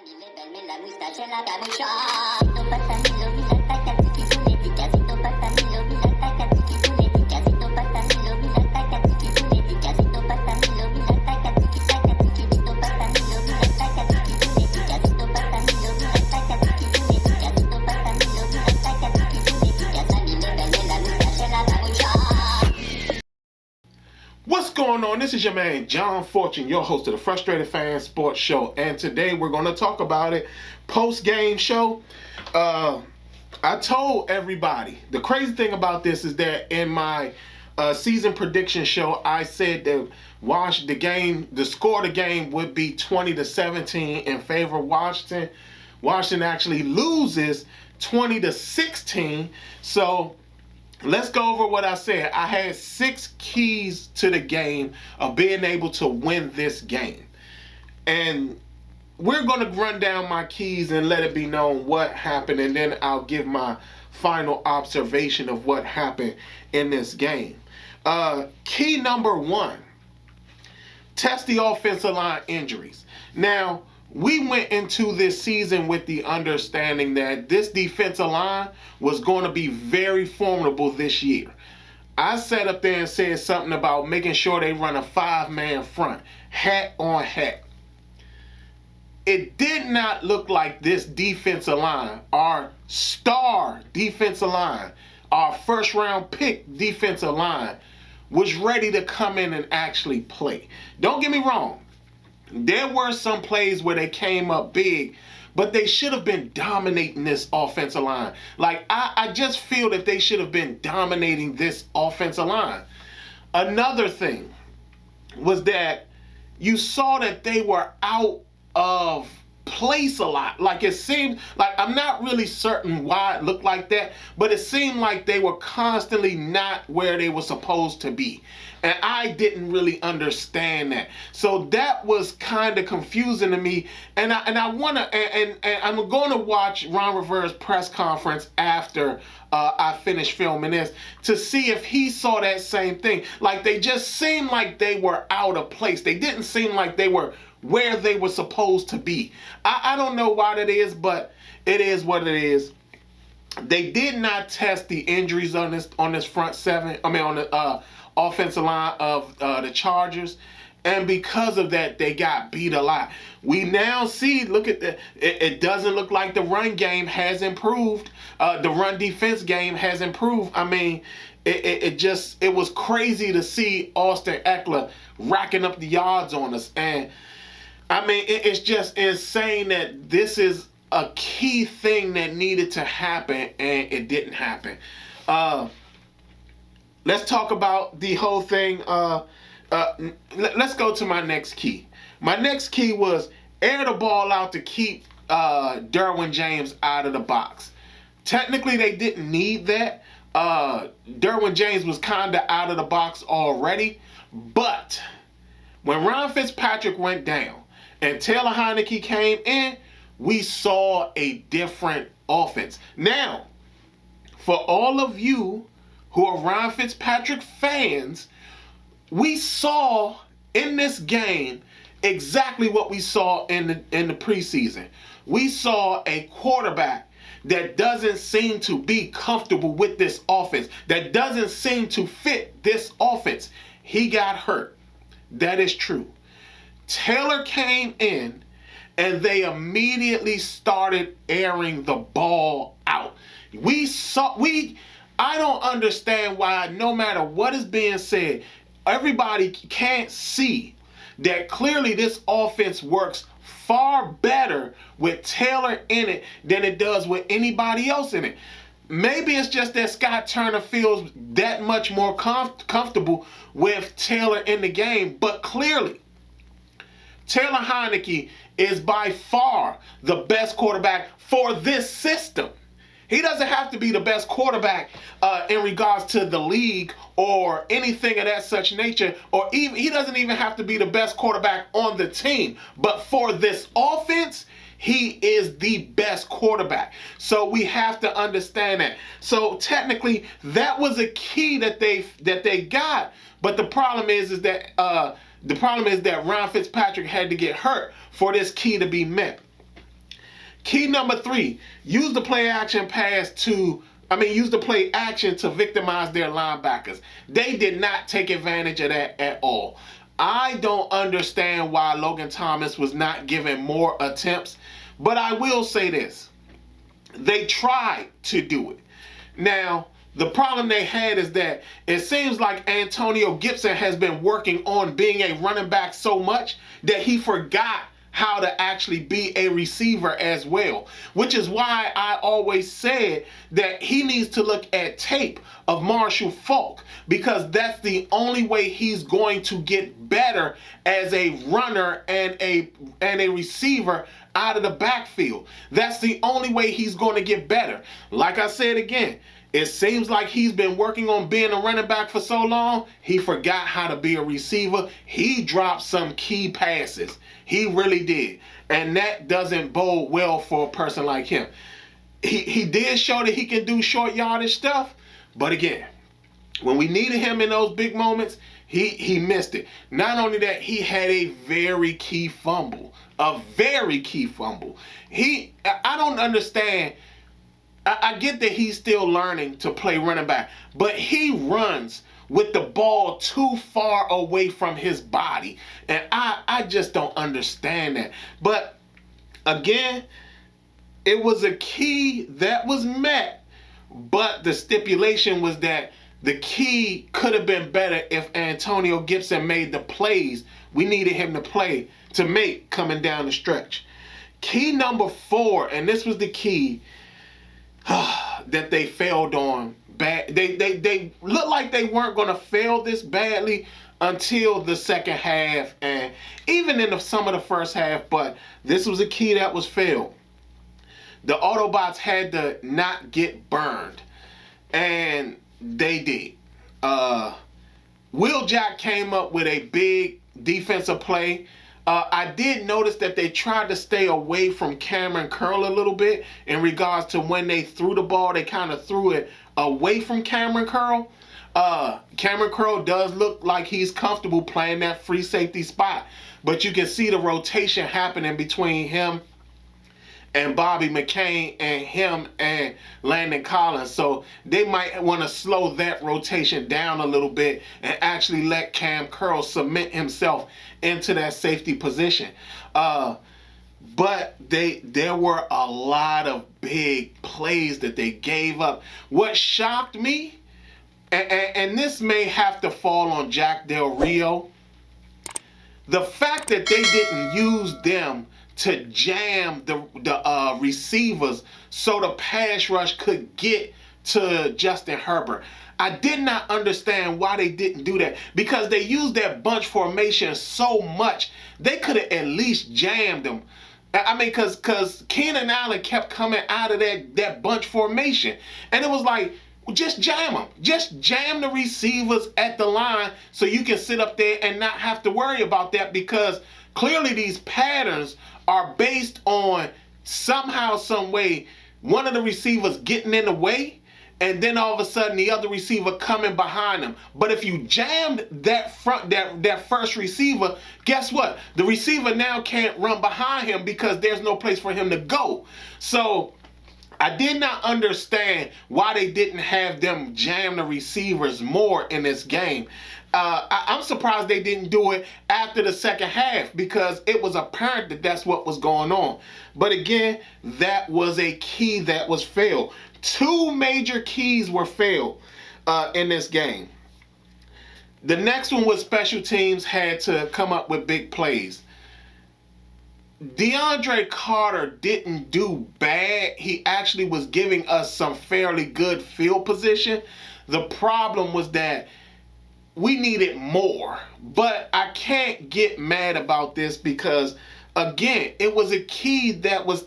Levarme la moustache en la capucha. Casito patanilo, mira tacatiki puneti. Casito patanilo, mira tacatiki puneti. Casito patanilo, mira tacatiki puneti. Casito patanilo, mira tacatiki tacatiki. Casito patanilo, mira tacatiki puneti. Casito patanilo, mira tacatiki puneti. Casito patanilo, mira tacatiki puneti. Casani levarme la moustache en la capucha. What's going on? This is your man John Fortune, your host of the Frustrated Fan Sports Show, and today we're going to talk about it. Post-game show. I told everybody, the crazy thing about this is that in my season prediction show, I said that the score of the game would be 20-17 in favor of Washington. Washington actually loses 20-16. So let's go over what I said. I had 6 keys to the game of being able to win this game. And we're going to run down my keys and let it be known what happened. And then I'll give my final observation of what happened in this game. Key number 1, test the offensive line injuries. Now, we went into this season with the understanding that this defensive line was going to be very formidable this year. I sat up there and said something about making sure they run a 5-man front, hat on hat. It did not look like this defensive line, our star defensive line, our first-round pick defensive line, was ready to come in and actually play. Don't get me wrong. There were some plays where they came up big, but they should have been dominating this offensive line. Like, I just feel that they should have been dominating this offensive line. Another thing was that you saw that they were out of place a lot. Like, it seemed like, I'm not really certain why it looked like that, but it seemed like they were constantly not where they were supposed to be. And I didn't really understand that. So that was kind of confusing to me. And I'm going to watch Ron Rivera's press conference after I finish filming this to see if he saw that same thing. Like, they just seemed like they were out of place. They didn't seem like they were where they were supposed to be. I don't know why that is, but it is what it is. They did not test the injuries on this front seven. I mean, on the offensive line of the Chargers, and because of that, they got beat a lot. We now see, look at it doesn't look like the run game has improved. The run defense game has improved. I mean, it was crazy to see Austin Eckler racking up the yards on us. And I mean, it's just insane that this is a key thing that needed to happen, and it didn't happen. Let's talk about the whole thing. Let's go to my next key. My next key was air the ball out to keep Derwin James out of the box. Technically, they didn't need that. Derwin James was kind of out of the box already. But when Ryan Fitzpatrick went down and Taylor Heinicke came in, we saw a different offense. Now, for all of you who are Ryan Fitzpatrick fans, we saw in this game exactly what we saw in the preseason. We saw a quarterback that doesn't seem to be comfortable with this offense, that doesn't seem to fit this offense. He got hurt. That is true. Taylor came in, and they immediately started airing the ball out. I don't understand why, no matter what is being said, everybody can't see that clearly this offense works far better with Taylor in it than it does with anybody else in it. Maybe it's just that Scott Turner feels that much more comfortable with Taylor in the game, but clearly, Taylor Heinicke is by far the best quarterback for this system. He doesn't have to be the best quarterback in regards to the league or anything of that such nature, or even he doesn't even have to be the best quarterback on the team. But for this offense, he is the best quarterback. So we have to understand that. So technically, that was a key that they got. But the problem is that Ryan Fitzpatrick had to get hurt for this key to be met. Key number 3, use the play action to victimize their linebackers. They did not take advantage of that at all. I don't understand why Logan Thomas was not given more attempts, but I will say this. They tried to do it. Now, the problem they had is that it seems like Antonio Gibson has been working on being a running back so much that he forgot how to actually be a receiver as well, which is why I always said that he needs to look at tape of Marshall Faulk, because that's the only way he's going to get better as a runner and a receiver out of the backfield. That's the only way he's going to get better. Like I said again, it seems like he's been working on being a running back for so long, he forgot how to be a receiver. He dropped some key passes. He really did. And that doesn't bode well for a person like him. He did show that he can do short yardage stuff, but again, when we needed him in those big moments, he missed it. Not only that, he had a very key fumble. A very key fumble. I don't understand. I get that he's still learning to play running back, but he runs with the ball too far away from his body. And I just don't understand that. But again, it was a key that was met, but the stipulation was that the key could have been better if Antonio Gibson made the plays we needed him to make coming down the stretch. Key number 4, and this was the key that they failed on bad. They looked like they weren't going to fail this badly until the second half, and even in some of the first half, but this was a key that was failed. The Autobots had to not get burned, and they did. Will Jack came up with a big defensive play. I did notice that they tried to stay away from Cameron Curl a little bit in regards to when they threw the ball. They kind of threw it away from Cameron Curl. Cameron Curl does look like he's comfortable playing that free safety spot, but you can see the rotation happening between him and Bobby McCain and him and Landon Collins. So they might want to slow that rotation down a little bit and actually let Cam Curl cement himself into that safety position. But there were a lot of big plays that they gave up. What shocked me, and this may have to fall on Jack Del Rio, the fact that they didn't use them to jam the receivers so the pass rush could get to Justin Herbert. I did not understand why they didn't do that, because they used that bunch formation so much. They could have at least jammed them. I mean, because Keenan Allen kept coming out of that bunch formation. And it was like, just jam them. Just jam the receivers at the line so you can sit up there and not have to worry about that, because clearly these patterns are based on somehow, some way, one of the receivers getting in the way, and then all of a sudden the other receiver coming behind them. But if you jammed that first receiver, guess what? The receiver now can't run behind him because there's no place for him to go. So I did not understand why they didn't have them jam the receivers more in this game. I'm surprised they didn't do it after the second half, because it was apparent that that's what was going on. But again, that was a key that was failed. 2 major keys were failed in this game. The next one was special teams had to come up with big plays. DeAndre Carter didn't do bad. He actually was giving us some fairly good field position. The problem was that we needed more. But I can't get mad about this because, again, it was a key that was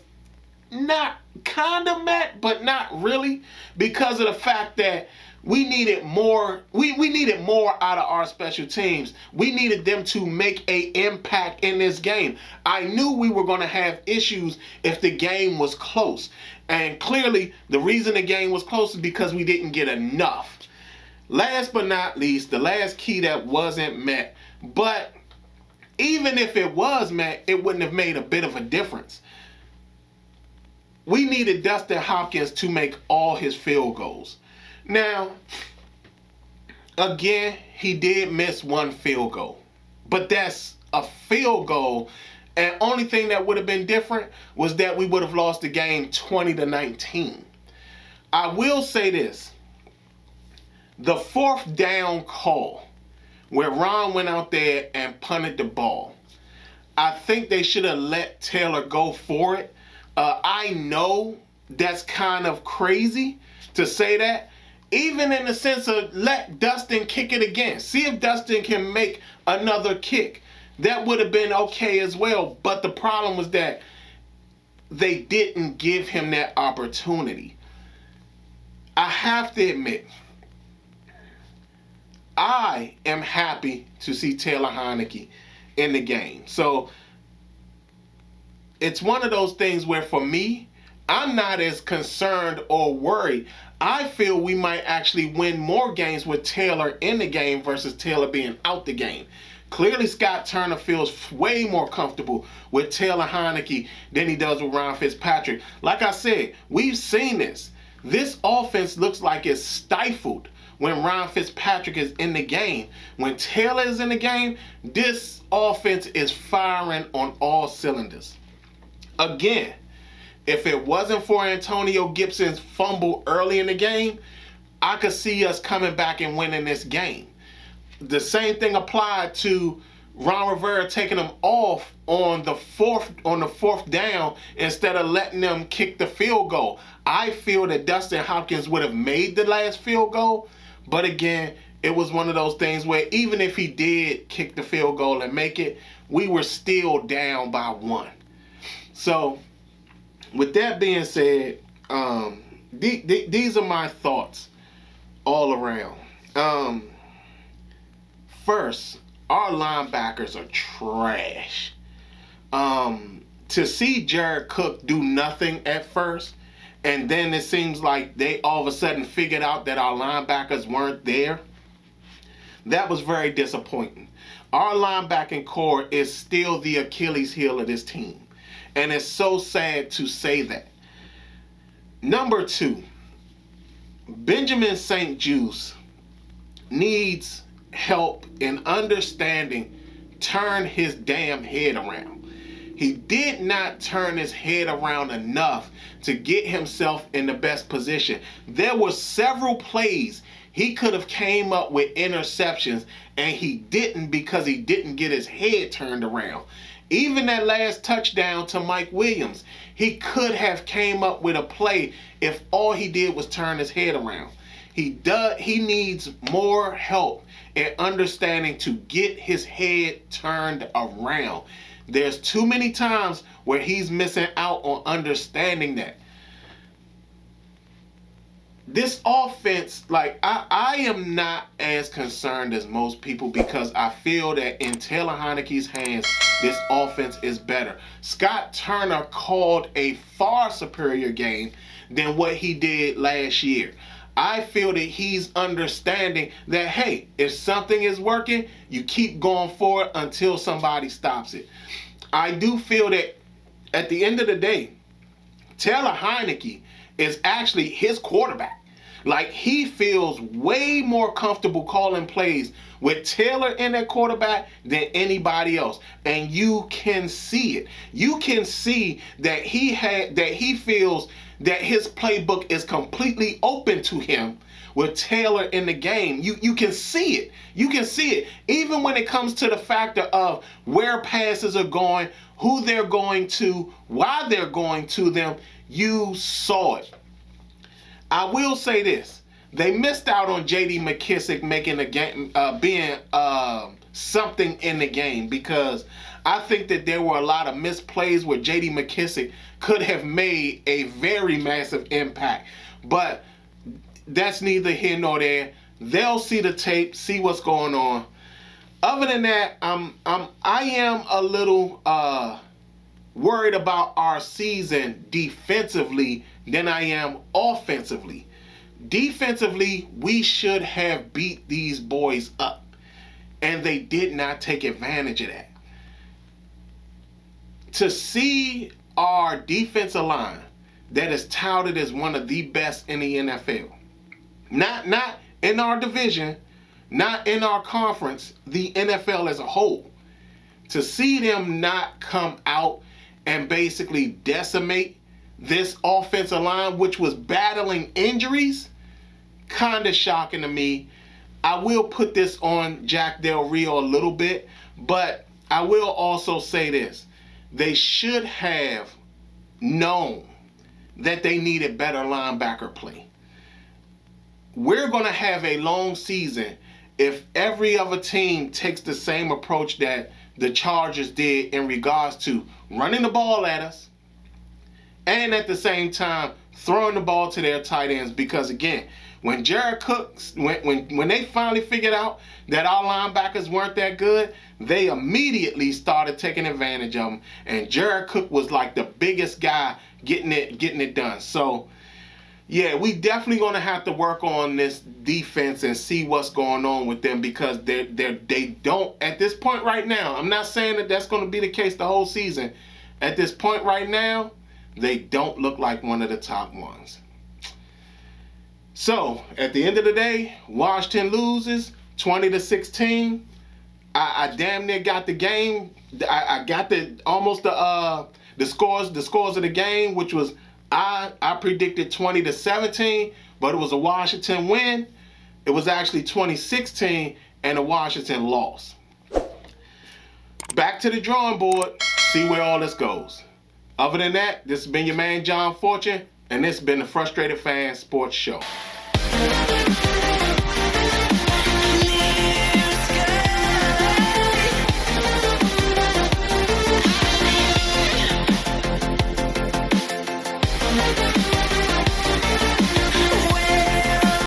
not kind of met, but not really, because of the fact that we needed more. We needed more out of our special teams. We needed them to make an impact in this game. I knew we were going to have issues if the game was close. And clearly, the reason the game was close is because we didn't get enough. Last but not least, the last key that wasn't met. But even if it was met, it wouldn't have made a bit of a difference. we needed Dustin Hopkins to make all his field goals. Now, again, he did miss one field goal, but that's a field goal. And only thing that would have been different was that we would have lost the game 20-19. I will say this. The fourth down call where Ron went out there and punted the ball, I think they should have let Taylor go for it. I know that's kind of crazy to say that, even in the sense of let Dustin kick it again. See if Dustin can make another kick. That would have been okay as well. But the problem was that they didn't give him that opportunity. I have to admit, I am happy to see Taylor Heinicke in the game. So it's one of those things where for me, I'm not as concerned or worried. I feel we might actually win more games with Taylor in the game versus Taylor being out the game. Clearly, Scott Turner feels way more comfortable with Taylor Heinicke than he does with Ryan Fitzpatrick. Like I said, we've seen this. This offense looks like it's stifled when Ryan Fitzpatrick is in the game. When Taylor is in the game, this offense is firing on all cylinders. Again, if it wasn't for Antonio Gibson's fumble early in the game, I could see us coming back and winning this game. The same thing applied to Ron Rivera taking them off on the fourth down instead of letting them kick the field goal. I feel that Dustin Hopkins would have made the last field goal, but again, it was one of those things where even if he did kick the field goal and make it, we were still down by one. So, with that being said, these are my thoughts all around. First, our linebackers are trash. To see Jared Cook do nothing at first, and then it seems like they all of a sudden figured out that our linebackers weren't there, that was very disappointing. Our linebacking core is still the Achilles heel of this team. And it's so sad to say that. Number 2, Benjamin St-Juste needs help in understanding turn his damn head around. He did not turn his head around enough to get himself in the best position. There were several plays he could have came up with interceptions, and he didn't because he didn't get his head turned around. Even that last touchdown to Mike Williams, he could have came up with a play if all he did was turn his head around. He needs more help in understanding to get his head turned around. There's too many times where he's missing out on understanding that. This offense, like, I am not as concerned as most people because I feel that in Taylor Heinicke's hands, this offense is better. Scott Turner called a far superior game than what he did last year. I feel that he's understanding that, hey, if something is working, you keep going forward until somebody stops it. I do feel that at the end of the day, Taylor Heinicke is actually his quarterback. Like, he feels way more comfortable calling plays with Taylor in that quarterback than anybody else. And you can see it. You can see that he feels that his playbook is completely open to him with Taylor in the game. You can see it. You can see it. Even when it comes to the factor of where passes are going, who they're going to, why they're going to them, you saw it. I will say this. They missed out on J.D. McKissick making a game, being something in the game, because I think that there were a lot of missed plays where J.D. McKissick could have made a very massive impact. But that's neither here nor there. They'll see the tape, see what's going on. Other than that, I am a little worried about our season defensively than I am offensively. Defensively, we should have beat these boys up, and they did not take advantage of that. To see our defensive line that is touted as one of the best in the NFL. Not in our division, not in our conference, the NFL as a whole. To see them not come out and basically decimate this offensive line, which was battling injuries, kind of shocking to me. I will put this on Jack Del Rio a little bit, but I will also say this. They should have known that they needed better linebacker play. We're going to have a long season if every other team takes the same approach that the Chargers did in regards to running the ball at us and at the same time throwing the ball to their tight ends. Because again, when Jared Cook, when they finally figured out that our linebackers weren't that good, they immediately started taking advantage of them. And Jared Cook was like the biggest guy getting it done. So yeah, we definitely going to have to work on this defense and see what's going on with them, because they don't, at this point right now, I'm not saying that that's going to be the case the whole season. At this point right now, they don't look like one of the top ones. So, at the end of the day, Washington loses 20-16. I damn near got the game. I got the scores of the game, which was I predicted 20-17, but it was a Washington win. It was actually 2016 and a Washington loss. Back to the drawing board, see where all this goes. Other than that, this has been your man John Fortune, and this has been the Frustrated Fan Sports Show.